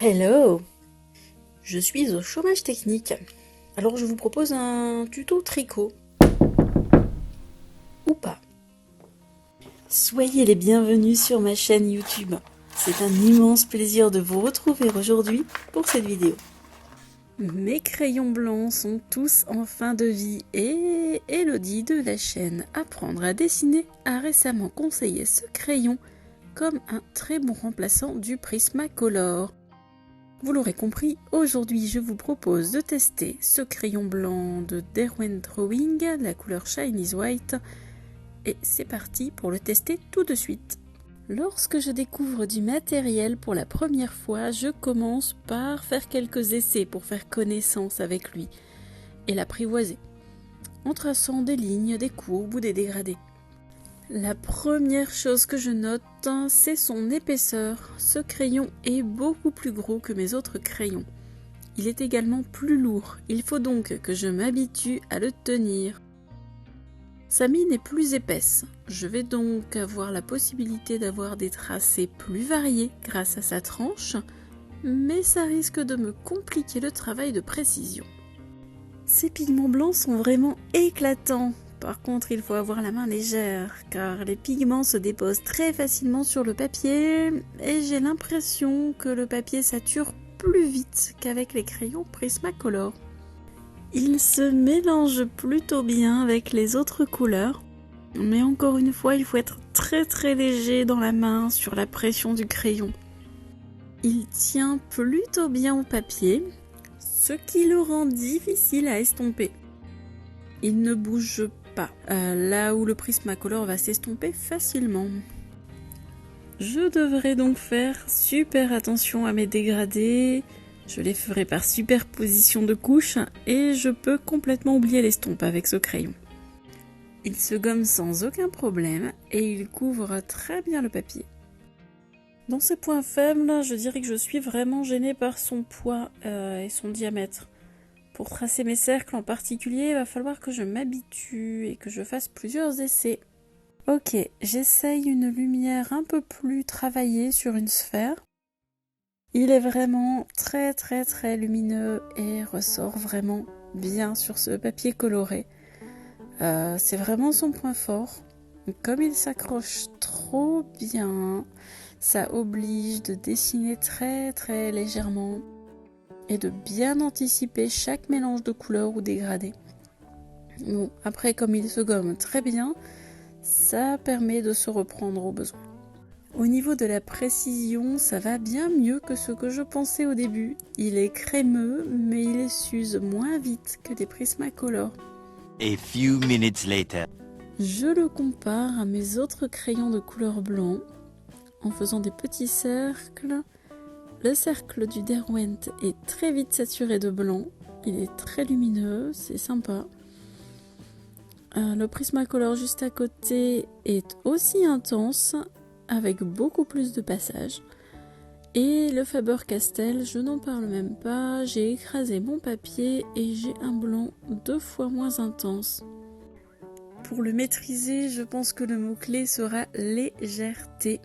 Hello! Je suis au chômage technique. Alors je vous propose un tuto tricot. Ou pas. Soyez les bienvenus sur ma chaîne YouTube. C'est un immense plaisir de vous retrouver aujourd'hui pour cette vidéo. Mes crayons blancs sont tous en fin de vie et Elodie de la chaîne Apprendre à dessiner a récemment conseillé ce crayon comme un très bon remplaçant du Prismacolor. Vous l'aurez compris, aujourd'hui je vous propose de tester ce crayon blanc de Derwent Drawing, la couleur Shine is White, et c'est parti pour le tester tout de suite. Lorsque je découvre du matériel pour la première fois, je commence par faire quelques essais pour faire connaissance avec lui et l'apprivoiser, en traçant des lignes, des courbes ou des dégradés. La première chose que je note, c'est son épaisseur. Ce crayon est beaucoup plus gros que mes autres crayons. Il est également plus lourd, il faut donc que je m'habitue à le tenir. Sa mine est plus épaisse, je vais donc avoir la possibilité d'avoir des tracés plus variés grâce à sa tranche, mais ça risque de me compliquer le travail de précision. Ces pigments blancs sont vraiment éclatants. Par contre, il faut avoir la main légère, car les pigments se déposent très facilement sur le papier, et j'ai l'impression que le papier sature plus vite qu'avec les crayons Prismacolor. Il se mélange plutôt bien avec les autres couleurs, mais encore une fois, il faut être très léger dans la main sur la pression du crayon. Il tient plutôt bien au papier, ce qui le rend difficile à estomper. Il ne bouge pas, là où le Prismacolor va s'estomper facilement. Je devrais donc faire super attention à mes dégradés, je les ferai par superposition de couches et je peux complètement oublier l'estompe avec ce crayon. Il se gomme sans aucun problème et il couvre très bien le papier. Dans ses points faibles, je dirais que je suis vraiment gênée par son poids et son diamètre. Pour tracer mes cercles en particulier, il va falloir que je m'habitue et que je fasse plusieurs essais. Ok, j'essaye une lumière un peu plus travaillée sur une sphère. Il est vraiment très lumineux et ressort vraiment bien sur ce papier coloré. C'est vraiment son point fort. Comme il s'accroche trop bien, ça oblige de dessiner très légèrement et de bien anticiper chaque mélange de couleurs ou dégradés. Bon, après, comme il se gomme très bien, ça permet de se reprendre au besoin. Au niveau de la précision, ça va bien mieux que ce que je pensais au début. Il est crémeux, mais il s'use moins vite que des Prismacolor. A few minutes later. Je le compare à mes autres crayons de couleur blanc en faisant des petits cercles. Le cercle du Derwent est très vite saturé de blanc, il est très lumineux, c'est sympa. Le Prismacolor juste à côté est aussi intense, avec beaucoup plus de passages. Et le Faber-Castell, je n'en parle même pas, j'ai écrasé mon papier et j'ai un blanc 2 fois moins intense. Pour le maîtriser, je pense que le mot-clé sera légèreté.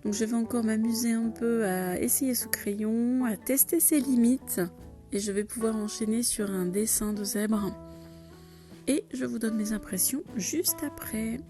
Donc je vais encore m'amuser un peu à essayer ce crayon, à tester ses limites et je vais pouvoir enchaîner sur un dessin de zèbre. Et je vous donne mes impressions juste après.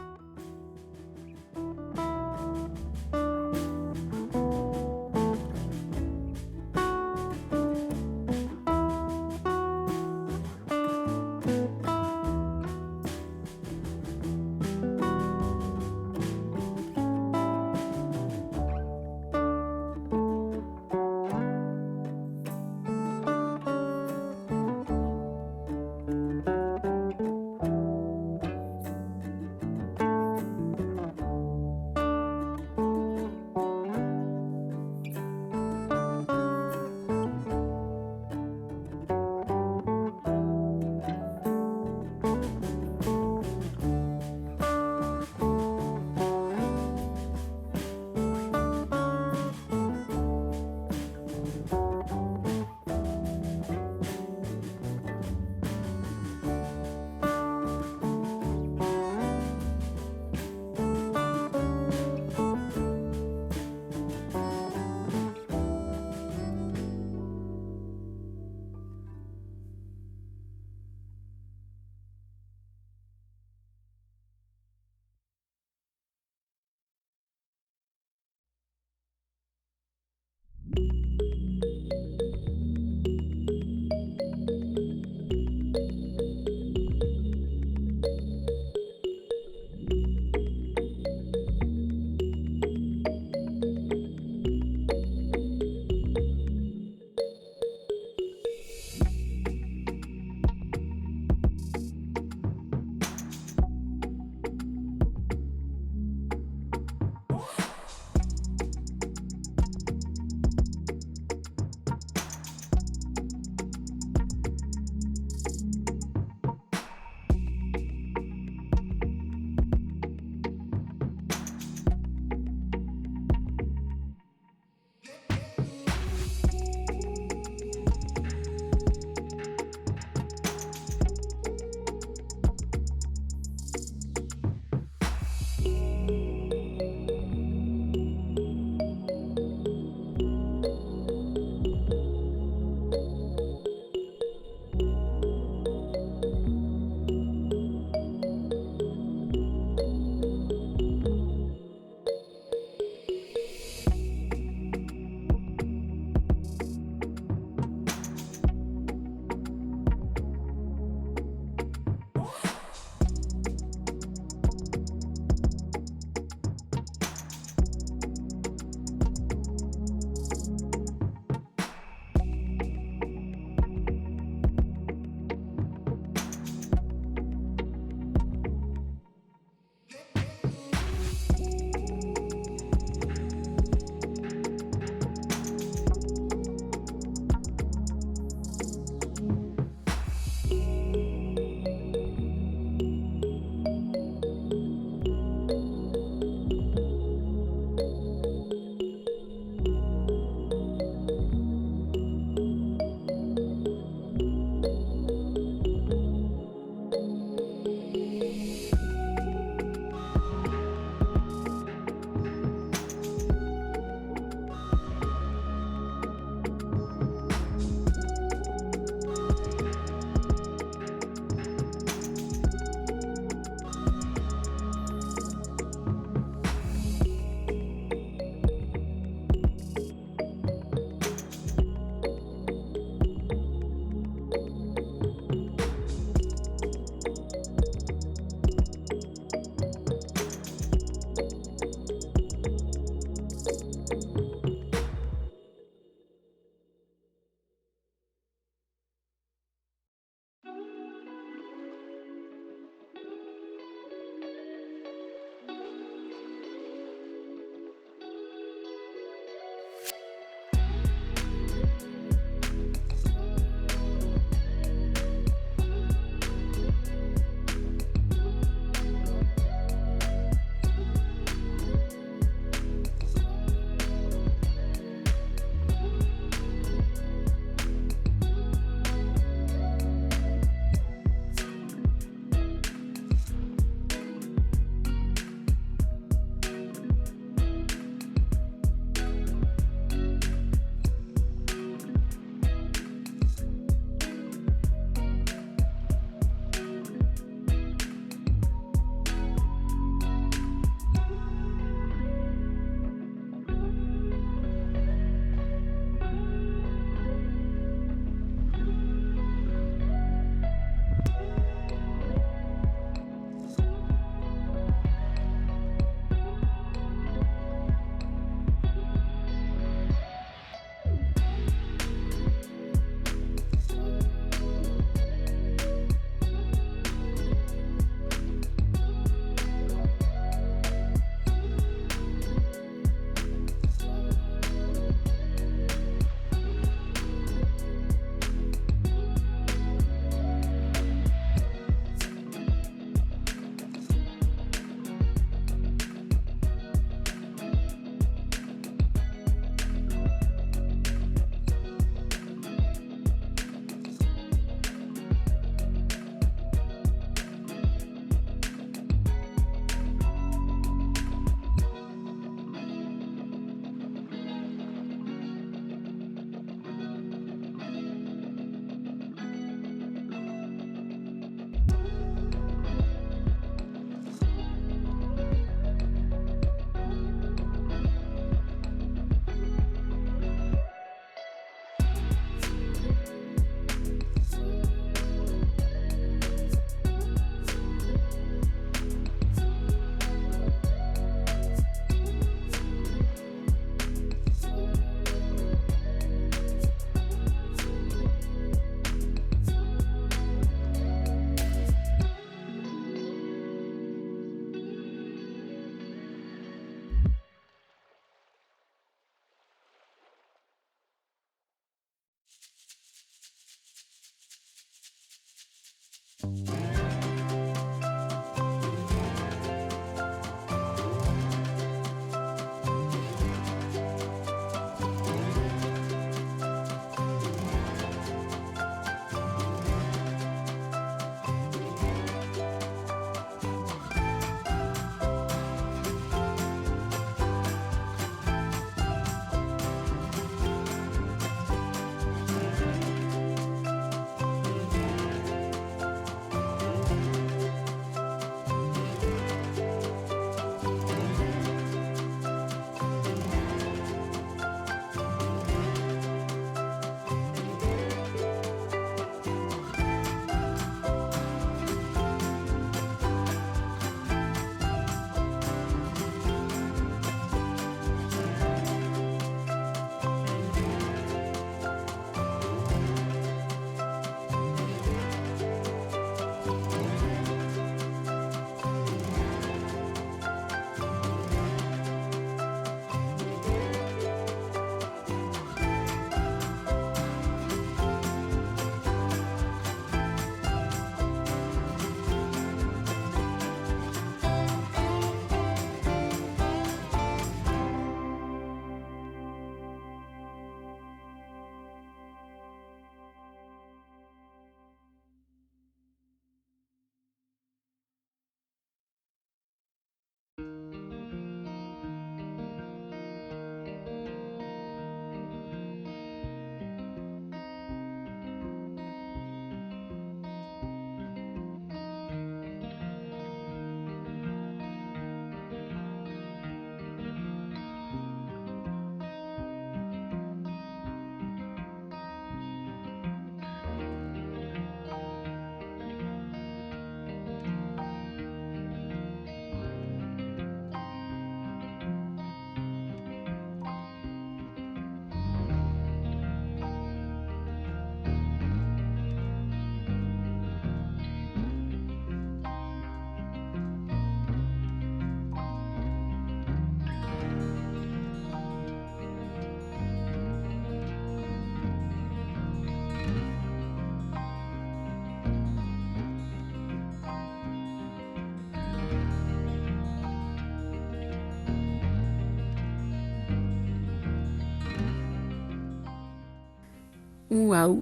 Waouh!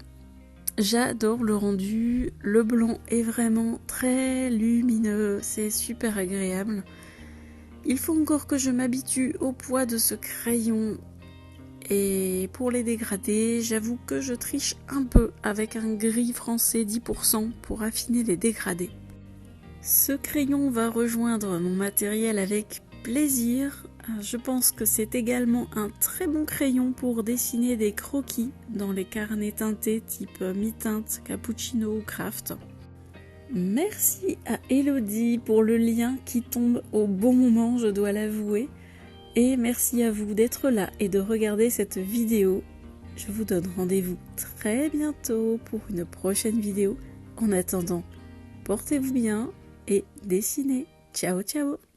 J'adore le rendu, le blanc est vraiment très lumineux, c'est super agréable. Il faut encore que je m'habitue au poids de ce crayon. Et pour les dégradés, j'avoue que je triche un peu avec un gris français 10% pour affiner les dégradés. Ce crayon va rejoindre mon matériel avec plaisir. Je pense que c'est également un très bon crayon pour dessiner des croquis dans les carnets teintés type mi-teinte, cappuccino ou craft. Merci à Elodie pour le lien qui tombe au bon moment, je dois l'avouer. Et merci à vous d'être là et de regarder cette vidéo. Je vous donne rendez-vous très bientôt pour une prochaine vidéo. En attendant, portez-vous bien et dessinez. Ciao ciao!